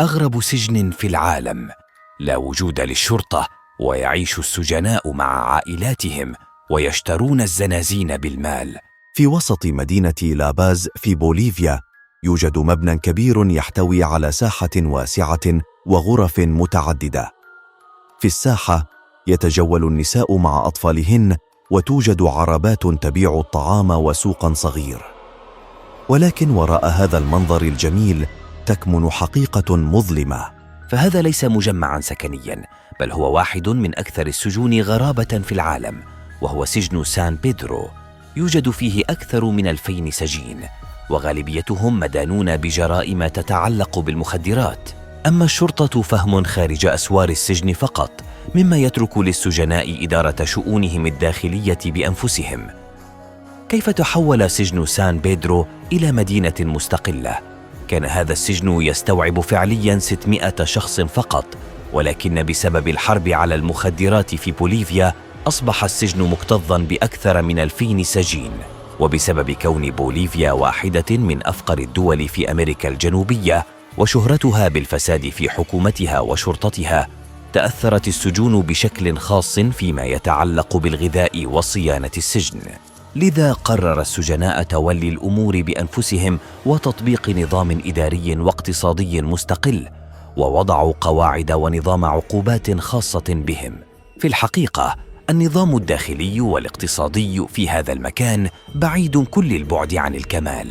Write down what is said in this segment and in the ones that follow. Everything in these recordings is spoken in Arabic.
أغرب سجن في العالم، لا وجود للشرطة، ويعيش السجناء مع عائلاتهم ويشترون الزنازين بالمال. في وسط مدينة لاباز في بوليفيا يوجد مبنى كبير يحتوي على ساحة واسعة وغرف متعددة. في الساحة يتجول النساء مع أطفالهن، وتوجد عربات تبيع الطعام وسوقا صغير. ولكن وراء هذا المنظر الجميل تكمن حقيقة مظلمة. فهذا ليس مجمعا سكنيا، بل هو واحد من أكثر السجون غرابة في العالم، وهو سجن سان بيدرو. يوجد فيه أكثر من 2000 سجين، وغالبيتهم مدانون بجرائم تتعلق بالمخدرات. أما الشرطة فهم خارج أسوار السجن فقط، مما يترك للسجناء إدارة شؤونهم الداخلية بأنفسهم. كيف تحول سجن سان بيدرو إلى مدينة مستقلة؟ كان هذا السجن يستوعب فعلياً 600 شخص فقط، ولكن بسبب الحرب على المخدرات في بوليفيا أصبح السجن مكتظاً بأكثر من 2000 سجين. وبسبب كون بوليفيا واحدة من أفقر الدول في أمريكا الجنوبية وشهرتها بالفساد في حكومتها وشرطتها، تأثرت السجون بشكل خاص فيما يتعلق بالغذاء وصيانة السجن. لذا قرر السجناء تولي الأمور بأنفسهم وتطبيق نظام إداري واقتصادي مستقل، ووضعوا قواعد ونظام عقوبات خاصة بهم. في الحقيقة النظام الداخلي والاقتصادي في هذا المكان بعيد كل البعد عن الكمال.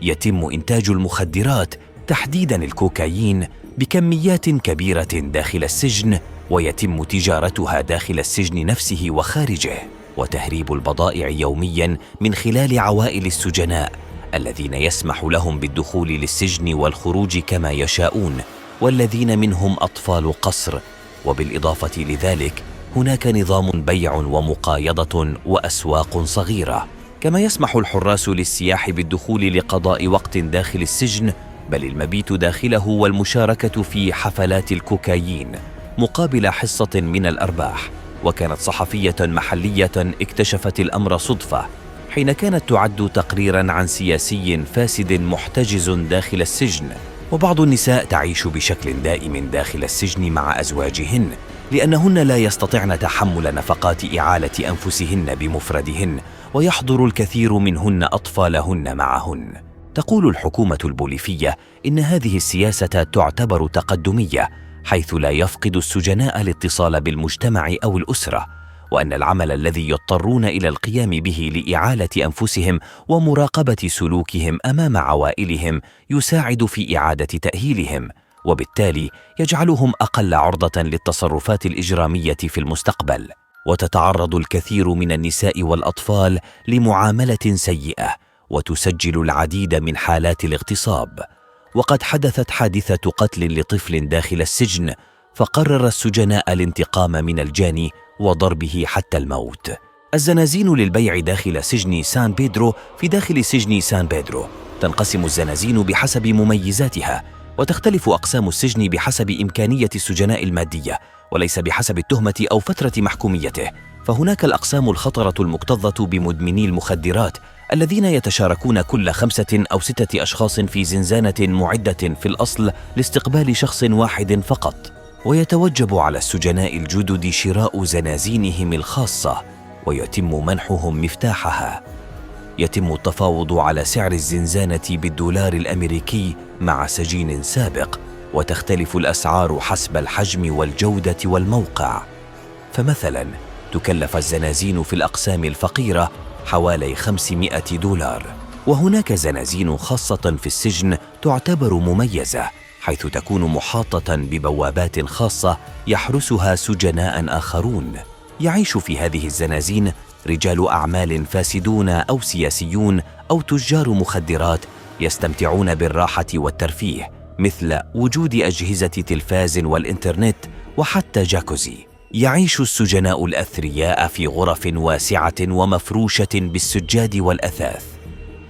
يتم إنتاج المخدرات، تحديداً الكوكايين، بكميات كبيرة داخل السجن، ويتم تجارتها داخل السجن نفسه وخارجه، وتهريب البضائع يومياً من خلال عوائل السجناء الذين يسمح لهم بالدخول للسجن والخروج كما يشاءون، والذين منهم أطفال قصر. وبالإضافة لذلك هناك نظام بيع ومقايضة وأسواق صغيرة، كما يسمح الحراس للسياح بالدخول لقضاء وقت داخل السجن، بل المبيت داخله والمشاركة في حفلات الكوكايين مقابل حصة من الأرباح. وكانت صحفية محلية اكتشفت الأمر صدفة حين كانت تعد تقريراً عن سياسي فاسد محتجز داخل السجن. وبعض النساء تعيش بشكل دائم داخل السجن مع أزواجهن، لأنهن لا يستطعن تحمل نفقات إعالة أنفسهن بمفردهن، ويحضر الكثير منهن أطفالهن معهن. تقول الحكومة البوليفية إن هذه السياسة تعتبر تقدمية، حيث لا يفقد السجناء الاتصال بالمجتمع أو الأسرة، وأن العمل الذي يضطرون إلى القيام به لإعالة أنفسهم ومراقبة سلوكهم أمام عوائلهم يساعد في إعادة تأهيلهم، وبالتالي يجعلهم أقل عرضة للتصرفات الإجرامية في المستقبل. وتتعرض الكثير من النساء والأطفال لمعاملة سيئة، وتسجل العديد من حالات الاغتصاب. وقد حدثت حادثة قتل لطفل داخل السجن، فقرر السجناء الانتقام من الجاني وضربه حتى الموت. الزنازين للبيع داخل سجن سان بيدرو. في داخل سجن سان بيدرو تنقسم الزنازين بحسب مميزاتها، وتختلف أقسام السجن بحسب إمكانية السجناء المادية، وليس بحسب التهمة أو فترة محكوميته. فهناك الأقسام الخطرة المكتظة بمدمني المخدرات، الذين يتشاركون كل 5 أو 6 أشخاص في زنزانة معدة في الأصل لاستقبال شخص واحد فقط. ويتوجب على السجناء الجدد شراء زنازينهم الخاصة، ويتم منحهم مفتاحها. يتم التفاوض على سعر الزنزانة بالدولار الأمريكي مع سجين سابق، وتختلف الأسعار حسب الحجم والجودة والموقع. فمثلاً تكلف الزنازين في الأقسام الفقيرة حوالي 500 دولار، وهناك زنازين خاصة في السجن تعتبر مميزة، حيث تكون محاطة ببوابات خاصة يحرسها سجناء آخرون. يعيش في هذه الزنازين رجال أعمال فاسدون أو سياسيون أو تجار مخدرات يستمتعون بالراحة والترفيه، مثل وجود أجهزة تلفاز والإنترنت وحتى جاكوزي. يعيش السجناء الأثرياء في غرف واسعة ومفروشة بالسجاد والأثاث،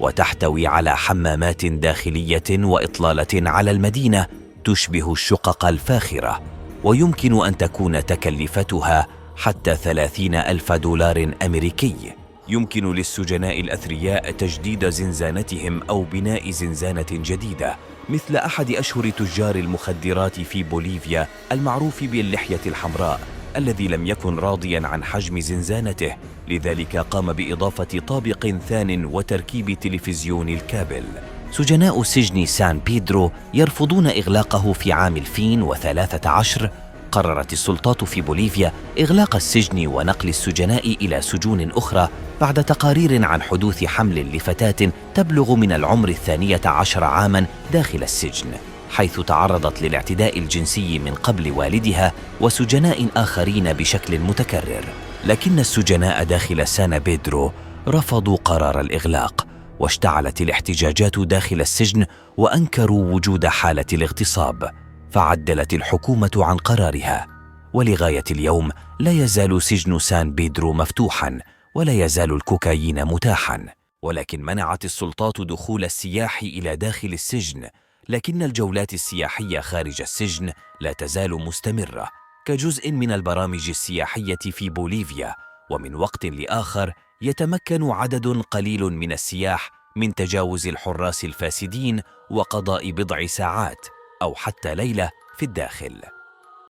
وتحتوي على حمامات داخلية وإطلالة على المدينة تشبه الشقق الفاخرة، ويمكن أن تكون تكلفتها حتى 30,000 دولار أمريكي. يمكن للسجناء الأثرياء تجديد زنزانتهم أو بناء زنزانة جديدة، مثل أحد أشهر تجار المخدرات في بوليفيا المعروف باللحية الحمراء، الذي لم يكن راضياً عن حجم زنزانته، لذلك قام بإضافة طابق ثان وتركيب تلفزيون الكابل. سجناء سجن سان بيدرو يرفضون إغلاقه في عام 2013. قررت السلطات في بوليفيا إغلاق السجن ونقل السجناء إلى سجون أخرى بعد تقارير عن حدوث حمل لفتاة تبلغ من العمر 12 عاماً داخل السجن، حيث تعرضت للاعتداء الجنسي من قبل والدها وسجناء آخرين بشكل متكرر. لكن السجناء داخل سان بيدرو رفضوا قرار الإغلاق، واشتعلت الاحتجاجات داخل السجن وأنكروا وجود حالة الاغتصاب، فعدلت الحكومة عن قرارها. ولغاية اليوم لا يزال سجن سان بيدرو مفتوحاً، ولا يزال الكوكايين متاحاً، ولكن منعت السلطات دخول السياح إلى داخل السجن. لكن الجولات السياحية خارج السجن لا تزال مستمرة كجزء من البرامج السياحية في بوليفيا، ومن وقت لآخر يتمكن عدد قليل من السياح من تجاوز الحراس الفاسدين وقضاء بضع ساعات أو حتى ليلة في الداخل.